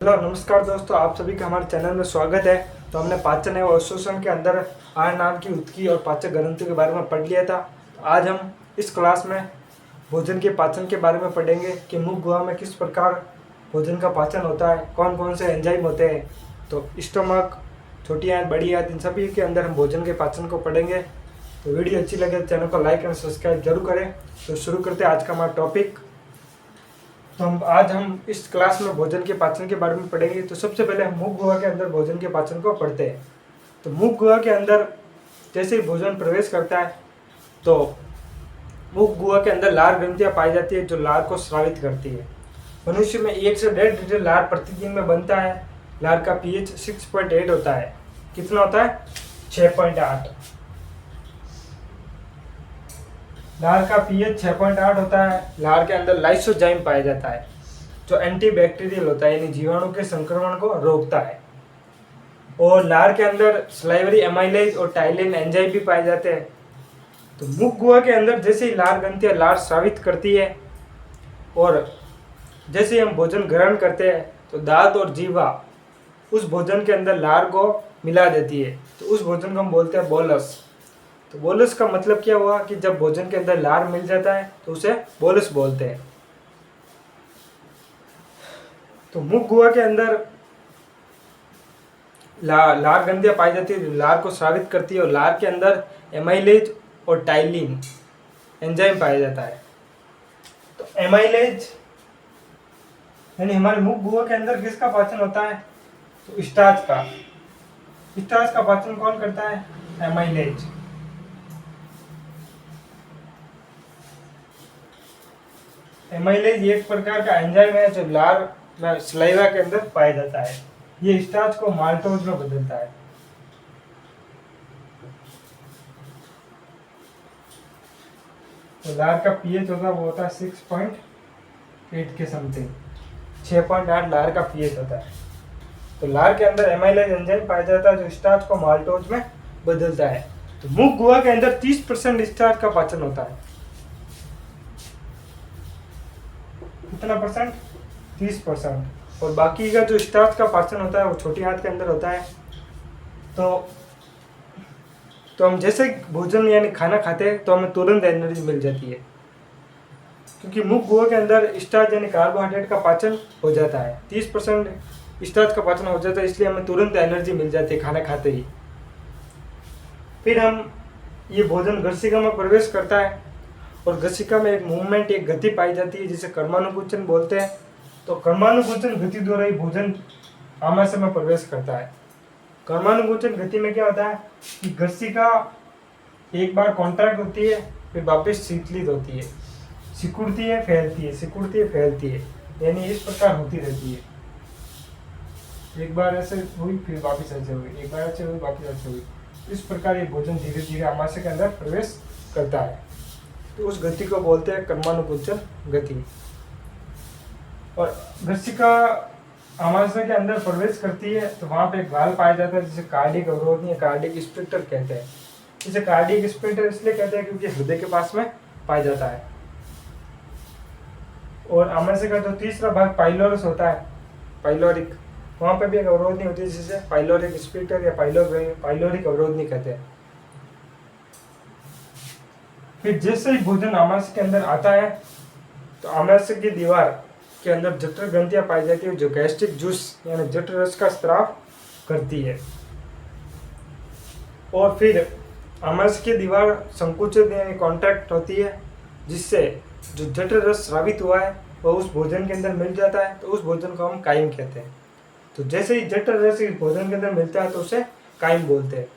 Hello नमस्कार दोस्तों, आप सभी का हमारे चैनल में स्वागत है। तो हमने पाचन एवं अवशोषण के अंदर आहार नाम की उत्की और पाचक ग्रंथियों के बारे में पढ़ लिया था। तो आज हम इस क्लास में भोजन के पाचन के बारे में पढ़ेंगे कि मुख गुहा में किस प्रकार भोजन का पाचन होता है, कौन कौन से एंजाइम होते हैं। तो स्टमक, छोटी आंत, बड़ी आंत, इन सभी के अंदर हम भोजन के पाचन को पढ़ेंगे। तो वीडियो अच्छी लगे तो चैनल को लाइक एंड सब्सक्राइब जरूर करें। तो शुरू करते हैं आज का हमारा टॉपिक। तो आज हम इस क्लास में भोजन के पाचन के बारे में पढ़ेंगे। तो सबसे पहले हम मुख गुहा के अंदर भोजन के पाचन को पढ़ते हैं। तो मुख गुहा के अंदर जैसे ही भोजन प्रवेश करता है तो मुख गुहा के अंदर लार ग्रंथियां पाई जाती है जो लार को स्रावित करती है। मनुष्य में 1 से 1.5 लीटर लार प्रतिदिन में बनता है। लार का पीएच 6.8 होता है। कितना होता है? 6.8। लार का पीएच 6.8 होता है। लार के अंदर लाइसोजाइम पाया जाता है जो एंटीबैक्टीरियल होता है, यानी जीवाणु के संक्रमण को रोकता है। और लार के अंदर सलाइवरी एमाइलेज और टाइलिन एंजाइम भी पाए जाते हैं। तो मुख गुहा के अंदर जैसे ही लार ग्रंथियां लार स्रावित करती है और जैसे ही हम भोजन ग्रहण करते हैं तो दांत और जीवा उस भोजन के अंदर लार को मिला देती है। तो उस भोजन को हम बोलते हैं बोलस। तो बोलस का मतलब क्या हुआ कि जब भोजन के अंदर लार मिल जाता है तो उसे बोलस बोलते हैं। तो मुख गुहा के अंदर लार ग्रंथियां पाई जाती है जो लार को स्रावित करती है और लार के अंदर एमाइलेज और टाइलिन एंजाइम पाया जाता है। तो एमाइलेज यानी हमारे मुख गुहा के अंदर किसका पाचन होता है? तो स्टार्च का। स्टार्च का पाचन कौन करता है? एमाइलेज। एमाइलेज एक प्रकार का एंजाइम है जो लार में सलाइवा के अंदर पाया जाता है। ये स्टार्च को माल्टोज में बदलता है। तो लार का पीएच होता है वो होता है 6.8 के समथिंग। 6.8 लार का पीएच होता है। तो लार के अंदर एमाइलेज एंजाइम पाया जाता है जो स्टार्च को माल्टोज में बदलता है। तो मुख गुहा के अंदर 30% स्टार्च का पाचन होता है। कितना परसेंट? 30%। और बाकी का जो स्टार्च का पाचन होता है वो छोटी आंत के अंदर होता है। तो हम जैसे भोजन यानी खाना खाते हैं तो हमें तुरंत एनर्जी मिल जाती है, क्योंकि मुख गुहा के अंदर स्टार्च यानी कार्बोहाइड्रेट का पाचन हो जाता है। 30% स्टार्च का पाचन हो जाता है, इसलिए हमें तुरंत एनर्जी मिल जाती है खाना खाते ही। फिर हम ये भोजन ग्रसिका में प्रवेश करता है और ग्रसिका में एक मूवमेंट, एक गति पाई जाती है जिसे कर्मानुकुंचन बोलते हैं। तो कर्मानुकुंचन गति द्वारा ही भोजन आमाशय में प्रवेश करता है। कर्मानुकुंचन गति में क्या होता है कि ग्रसिका एक बार कॉन्ट्रैक्ट होती है, फिर वापस शीतलित होती है, सिकुड़ती है, फैलती है, सिकुड़ती है, फैलती है, यानी इस प्रकार होती रहती है। एक बार ऐसे हुई, फिर वापस ऐसे हुई, एक बार ऐसे हुई, वापस ऐसे हुई। इस प्रकार ये भोजन धीरे धीरे आमाशय के अंदर प्रवेश करता है। तो उस गति को बोलते हैं कर्मानुकुंचन गति। और ग्रसिका आमाशय के अंदर प्रवेश करती है तो वहां पे एक वाल्व पाया जाता है जिसे कार्डियक अवरोध या कार्डियक स्फिंक्टर कहते हैं। इसे कार्डियक स्फिंक्टर इसलिए कहते हैं क्योंकि हृदय के पास में पाया जाता है। और आमाशय का जो तीसरा भाग पाइलोरस होता है, पाइलोरिक, वहां पे भी एक अवरोधनी होती है जिसे पाइलोरिक स्फिंक्टर या पाइलोरिक अवरोधनी कहते हैं। फिर जैसे ही भोजन आमाशय के अंदर आता है तो आमाशय की दीवार के अंदर जठर ग्रंथियां पाई जाती है जो गैस्ट्रिक जूस यानी जठर रस का स्राव करती है। और फिर आमाशय की दीवार संकुचित यानी कॉन्ट्रैक्ट होती है, जिससे जो जठर रस स्रावित हुआ है वह उस भोजन के अंदर मिल जाता है। तो उस भोजन को हम काइम कहते हैं। तो जैसे ही जठर रस इस भोजन के अंदर मिलता है तो उसे काइम बोलते हैं।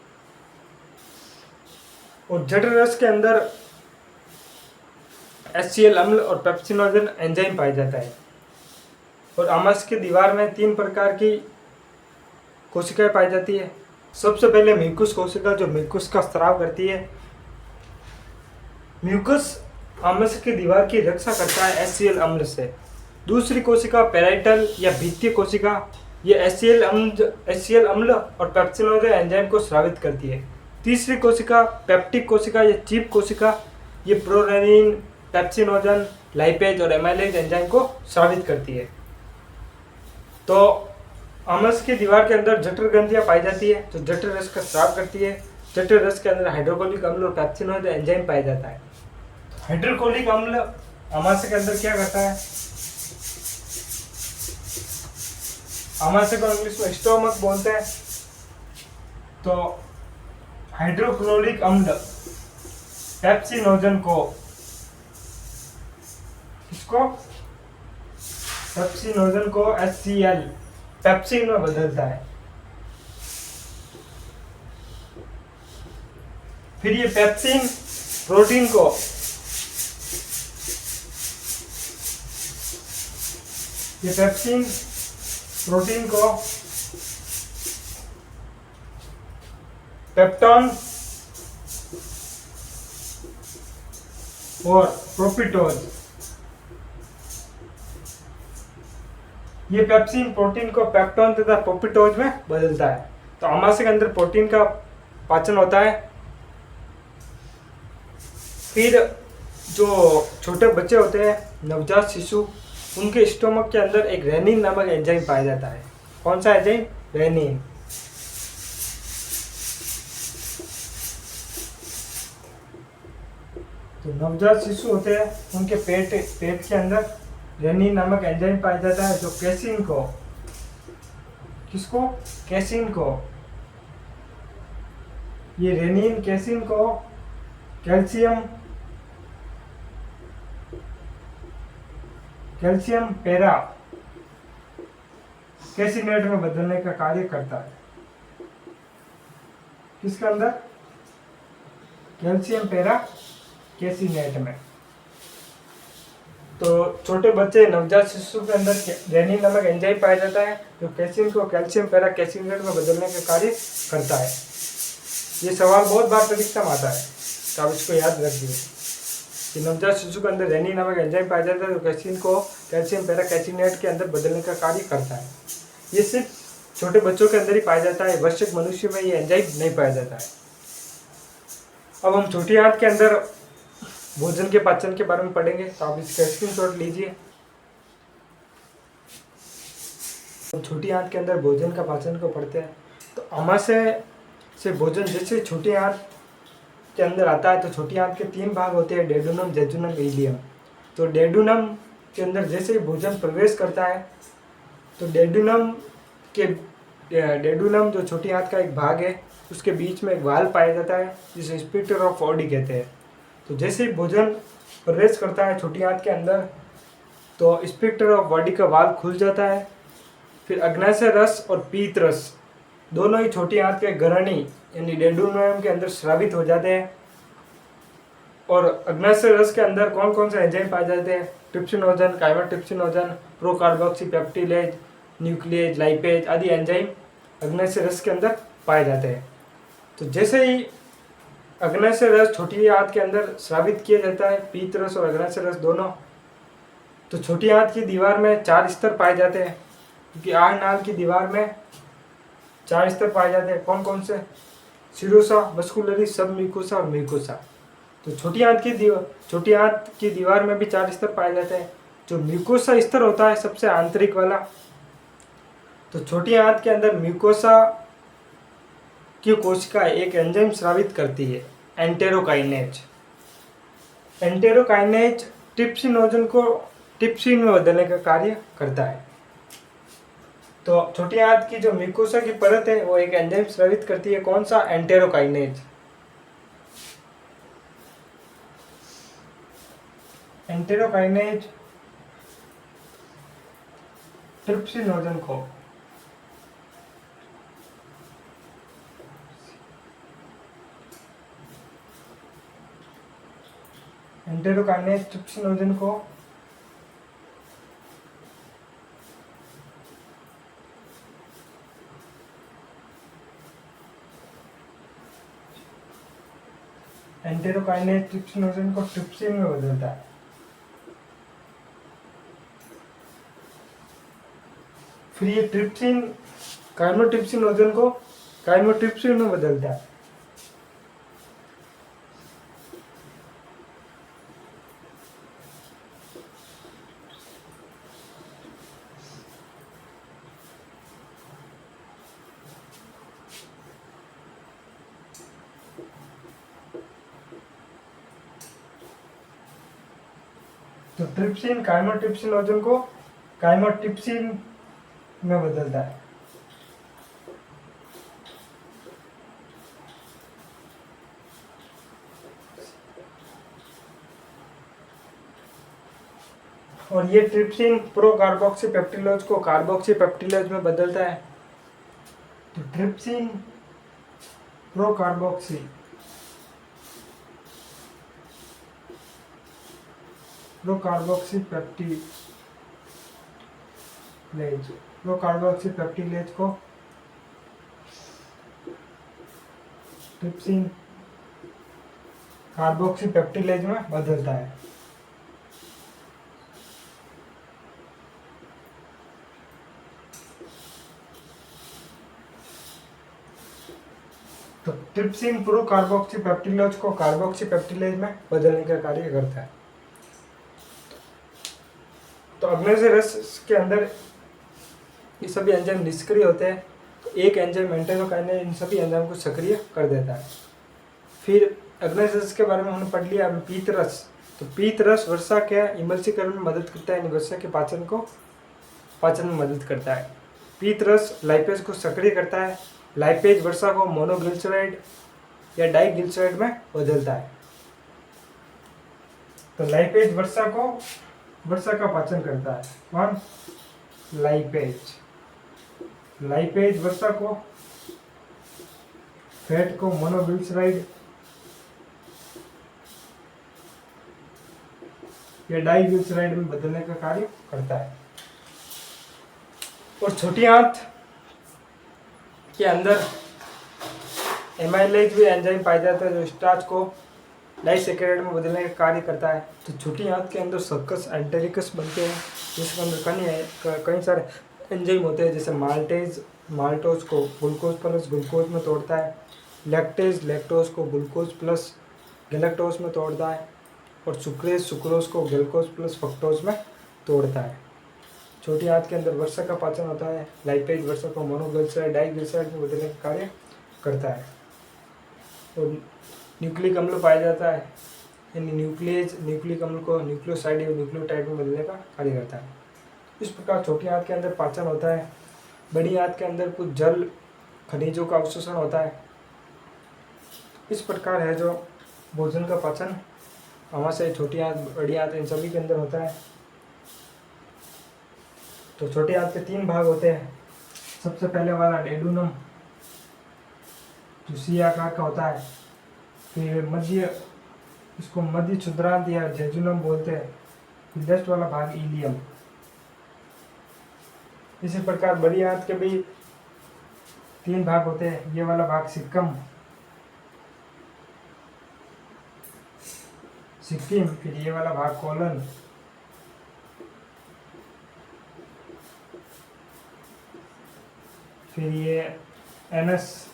और जठर रस के अंदर HCl अम्ल और पेप्सिनोजन एंजाइम पाया जाता है। और आमाशय की दीवार में 3 प्रकार की कोशिकाएं पाई जाती है। सबसे पहले म्यूकस कोशिका जो म्यूकस का स्राव करती है। म्यूकस आमाशय की दीवार की रक्षा करता है HCl अम्ल से। दूसरी कोशिका पेराइटल या भित्तीय कोशिका, ये HCl अम्ल और पेप्सिनोजन एंजाइम को स्रावित करती है। तीसरी कोशिका पेप्टिक कोशिका या चीप कोशिका, ये प्रोरेनिन, पेप्सिनोजन, लाइपेज और एमाइलेज एंजाइम को स्रावित करती है। तो आमस की दीवार के अंदर जठर ग्रंथियां पाई जाती है जो जठर रस का स्राव करती है। जठर रस के अंदर हाइड्रोक्लोरिक अम्ल और पेप्सिनोइड एंजाइम पाया जाता है। हाइड्रोक्लोरिक अम्ल आमाशय के अंदर क्या करता है? आमाशय को इंग्लिश में स्टोमक बोलते हैं। तो हाइड्रोक्लोरिक अम्ल पेप्सिनोजन को किसको पेप्सिनोजन को HCl पेप्सिन में बदलता है। फिर ये पेप्सिन प्रोटीन को पेप्टॉन और प्रोपिटोज, ये पेप्सिन प्रोटीन को पेप्टॉन तथा प्रोपिटोज में बदलता है। तो आमाशय के अंदर प्रोटीन का पाचन होता है। फिर जो छोटे बच्चे होते हैं, नवजात शिशु, उनके स्टोमक के अंदर एक रेनिन नामक एंजाइम पाया जाता है। कौन सा एंजाइम? रेनिन। तो नवजात शिशु होते हैं, उनके पेट के अंदर रेनिन नामक एंजाइम पाया जाता है जो कैसीन को ये रेनिन कैसीन को कैल्शियम पैरा कैसिनेट में बदलने का कार्य करता है। किसके अंदर? कैल्शियम पैरा कैसिनेट में। तो छोटे बच्चे नवजात शिशु के अंदर रेनिन नामक एंजाइम पाया जाता है जो कैसिन को कैल्शियम पैरा कैसिनेट में बदलने का कार्य करता है। ये सवाल बहुत बार परीक्षा में आता है, तो आप इसको याद रख दीजिए कि नवजात शिशु के अंदर रेनिन नामक एंजाइम पाया जाता है जो कैसिन को कैल्शियम पैरा कैसिनेट के अंदर बदलने का कार्य करता है। ये सिर्फ छोटे बच्चों के अंदर ही पाया जाता है, वयस्क मनुष्य में ये एंजाइम नहीं पाया जाता है। अब हम छोटी आंत के अंदर भोजन के पाचन के बारे में पढ़ेंगे, तो आप इसका स्क्रीनशॉट लीजिए। छोटी आंत के अंदर भोजन का पाचन को पढ़ते हैं। तो आमाशय से भोजन जैसे छोटी आंत के अंदर आता है, तो छोटी आंत के 3 भाग होते हैं, डेडुनम, जेजुनम, इलियम। तो डेडुनम के अंदर जैसे ही भोजन प्रवेश करता है, तो डेडुनम जो छोटी आंत का एक भाग है, उसके बीच में एक वाल्व पाया जाता है जिसे स्पिक्टर ऑफ ऑडी कहते हैं। तो जैसे ही भोजन प्रवेश करता है छोटी आंत के अंदर, तो स्पिक्टर ऑफ बॉडी का वाल्व खुल जाता है। फिर अग्नाशय रस और पीत रस दोनों ही छोटी आंत के गरणी यानी डेडुनम के अंदर स्रावित हो जाते हैं। और अग्नाशय रस के अंदर कौन कौन से एंजाइम पाए जाते हैं? ट्रिप्सिनोजन, काइमोट्रिप्सिनोजन, प्रोकार्बोक्सीपेप्टिलेज, न्यूक्लिएज, लाइपेज आदि एंजाइम अग्नाशय रस के अंदर पाए जाते हैं। तो जैसे ही अग्नाशय रस छोटी आंत के अंदर स्रावित किया जाता है, पीत रस और अग्नाशय रस दोनों, तो छोटी आंत की दीवार में 4 स्तर पाए जाते हैं, क्योंकि आहार नाल की दीवार में 4 स्तर पाए जाते हैं। कौन कौन से? सिरोसा, मस्कुलरी, सब म्यूकोसा और म्यूकोसा। तो छोटी आंत की दीवार में भी 4 स्तर पाए जाते हैं। जो म्यूकोसा स्तर होता है सबसे आंतरिक वाला, तो छोटी आंत के अंदर म्यूकोसा की कोशिका एक एंजाइम स्रावित करती है, एंटेरोकाइनेज। एंटेरोकाइनेज ट्रिप्सिनोजन को ट्रिप्सिन में बदलने का कार्य करता है। तो छोटी आंत की जो म्यूकोसा की परत है वो एक एंजाइम स्रावित करती है। कौन सा? एंटेरोकाइनेज। एंटेरोकाइनेज ट्रिप्सिनोजन को ट्रिप्सिनोजन को ट्रिप्सिन में बदलता है। फिर ये ट्रिप्सिन काइमोट्रिप्सिनोजन को काइमोट्रिप्सिन में बदलता है। तो ट्रिप्सिन काइमोट्रिप्सिन ओजोन को काइमोट्रिप्सिन में बदलता है। और ये ट्रिप्सिन प्रो कार्बोक्सी पेप्टिलोज को कार्बोक्सी पेप्टिलोज में बदलता है। तो ट्रिप्सिन प्रो कार्बोक्सी पेप्टिलेज को ट्रिप्सिन कार्बोक्सी पेप्टिलेज में बदलता है। तो ट्रिप्सिन प्रो कार्बोक्सी पेप्टिलेज को कार्बोक्सी पेप्टिलेज में बदलने का कार्य करता है। तो अग्नेय रस के अंदर ये सभी एंजाइम निष्क्रिय होते हैं। तो एक एंजाइम एंटेरोकाइनेज इन सभी एंजाइम को सक्रिय कर देता है। फिर अग्नेय रस के बारे में हमने पढ़ लिया। पीत रस, तो पीत रस वर्षा के इमल्सीकरण में मदद करता है, वर्षा के पाचन में मदद करता है। पीत रस लाइपेज को सक्रिय करता है। लाइपेज वर्षा को मोनोग्लिसराइड या डाइग्लिसराइड में बदलता है। तो लाइपेज वर्षा का पाचन करता है। कौन? लाइपेज वर्षा को फैट को मोनोग्लिसराइड या डाइग्लिसराइड में बदलने का कार्य करता है। और छोटी आंत के अंदर एमाइलेज भी एंजाइम पाया जाता है जो स्टार्च को डाइसैकेराइड में बदलने का कार्य करता है। तो छोटी आंत के अंदर सर्कस एंटेरिकस बनते हैं जिसके अंदर कई सारे एंजाइम होते हैं, जैसे माल्टोज को ग्लूकोज प्लस ग्लूकोज में तोड़ता है, लैक्टोज को ग्लूकोज प्लस गैलेक्टोज में तोड़ता है, और सुक्रोज को ग्लूकोज प्लस फ्रक्टोज में तोड़ता है। छोटी आंत के अंदर वर्षा का पाचन होता है। लाइपेज वर्षा को मोनोग्लिसराइड डाइग्लिसराइड में बदलने का कार्य करता है। और न्यूक्लिक अम्ल पाया जाता है, यानी न्यूक्लिक अम्ल को न्यूक्लियोसाइड या न्यूक्लियोटाइड में बदलने का कार्य करता है। इस प्रकार छोटी आंत के अंदर पाचन होता है। बड़ी आंत के अंदर कुछ जल खनिजों का अवशोषण होता है। इस प्रकार है जो भोजन का पाचन आमाशय, छोटी आंत, बड़ी आंत इन सभी के अंदर होता है। तो छोटी आंत के 3 भाग होते हैं। सबसे पहले वाला डेडुनम जो सी आकार का होता है। फिर इसको मध्य क्षुद्रांत या जेजुनम बोलते हैं। फिर लेफ्ट वाला भाग इलियम। इसी प्रकार बड़ी आंत के भी 3 भाग होते हैं। ये वाला भाग सिक्किम, फिर ये वाला भाग कोलन, फिर ये एनस,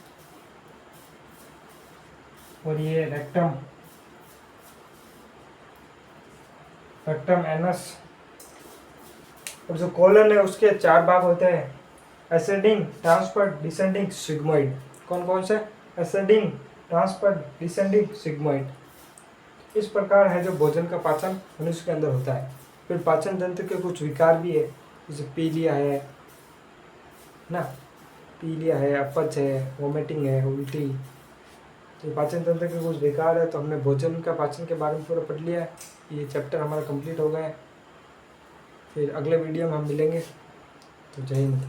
और ये रेक्टम एनस। और जो कोलन है उसके 4 भाग होते हैं, असेंडिंग, ट्रांसफर, डिसेंडिंग, सिग्मोइड। कौन कौन से? Ascending, transfer, descending, sigmoid. इस प्रकार है जो भोजन का पाचन मनुष्य के अंदर होता है। फिर पाचन तंत्र के कुछ विकार भी है, जैसे पीलिया है ना, अपच है, वोमिटिंग है, उल्टी। तो पाचन तंत्र के कुछ विकार है। तो हमने भोजन का पाचन के बारे में पूरा पढ़ लिया है। ये चैप्टर हमारा कंप्लीट हो गया है। फिर अगले वीडियो में हम मिलेंगे। तो जय हिंद।